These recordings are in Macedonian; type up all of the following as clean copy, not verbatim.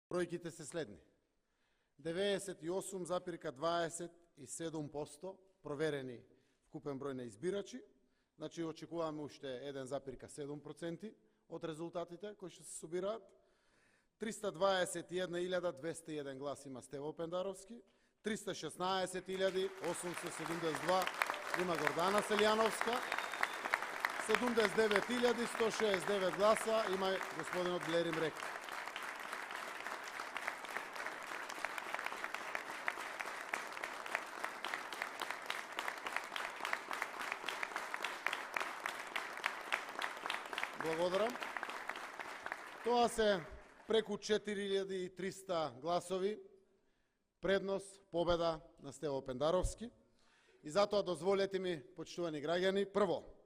Бројките се следни. 98,27% проверени вкупен број на избирачи, значи очекуваме уште 1,7% од резултатите кои што се собираат. 321.201 глас има Стево Пендаровски, 316.872 има Гордана Селјановска, 79.169 гласа има господинот Блерим Река. Благодарам. Тоа се преку 4300 гласови предност, победа на Стево Пендаровски. И затоа дозволете ми, почитувани граѓани, прво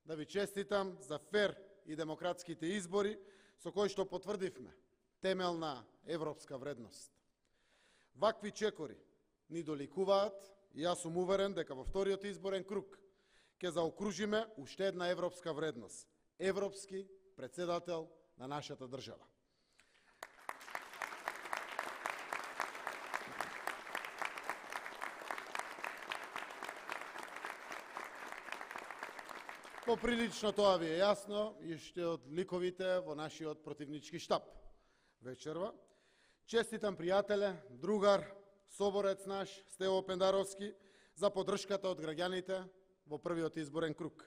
да ви честитам за фер и демократските избори со кои што потврдивме темелна европска вредност. Вакви чекори ни доликуваат и јас сум уверен дека во вториот изборен круг ќе заокружиме уште една европска вредност. Европски председател на нашата држава. Поприлично тоа ви е јасно и уште од ликовите во нашиот противнички штаб вечерва. Честитам пријателе, другар, соборец наш Стево Пендаровски за поддршката од граѓаните во првиот изборен круг.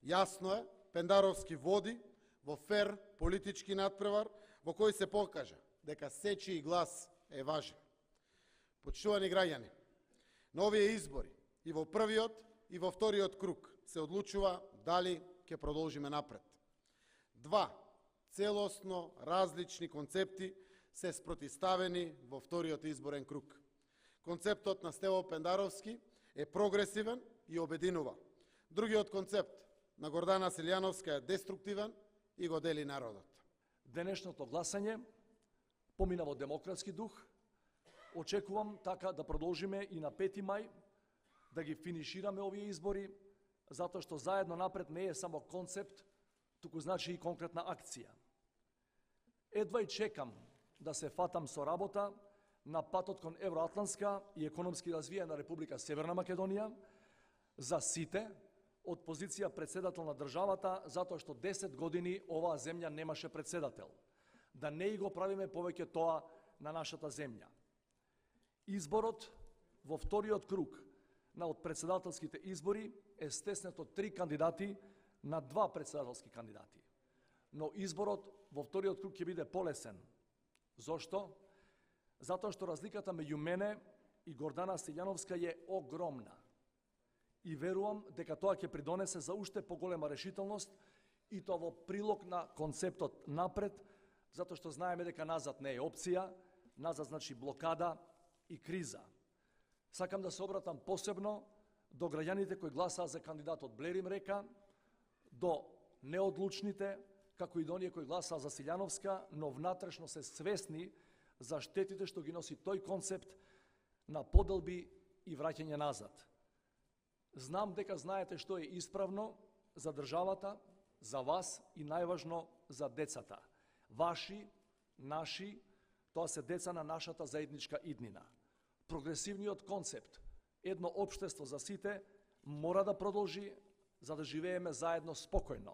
Јасно е, Пендаровски води во фер политички надпревар во кој се покажа дека сечи глас е важен. Почитувани граѓани, на овие избори и во првиот и во вториот круг се одлучува дали ќе продолжиме напред. Два целосно различни концепти се спротиставени во вториот изборен круг. Концептот на Стево Пендаровски е прогресивен и обединува. Другиот концепт на Гордана Селјановска е деструктивен и го дели народот. Денешното гласање помина во демократски дух. Очекувам така да продолжиме и на 5 мај, да ги финишираме овие избори, затоа што заедно напред не е само концепт, туку значи и конкретна акција. Едва и чекам да се фатам со работа на патот кон евроатлантска и економски развиена Република Северна Македонија за сите, од позиција председател на државата, затоа што 10 години оваа земја немаше председател. Да не и го правиме повеќе тоа на нашата земја. Изборот во вториот круг на од председателските избори е стеснет од 3 кандидати на 2 председателски кандидати. Но изборот во вториот круг ќе биде полесен. Зошто? Затоа што разликата меѓу мене и Гордана Селјановска е огромна. И верувам дека тоа ќе придонесе за уште поголема решителност и тоа во прилог на концептот напред, затоа што знаеме дека назад не е опција, назад значи блокада и криза. Сакам да се обратам посебно до граѓаните кои гласаа за кандидатот Блерим Река, до неодлучните, како и до оние кои гласаа за Селјановска, но внатрешно се свесни за штетите што ги носи тој концепт на поделби и враќање назад. Знам дека знаете што е исправно за државата, за вас и најважно за децата. Ваши, наши, тоа се деца на нашата заедничка иднина. Прогресивниот концепт, едно општество за сите, мора да продолжи за да живееме заедно спокојно.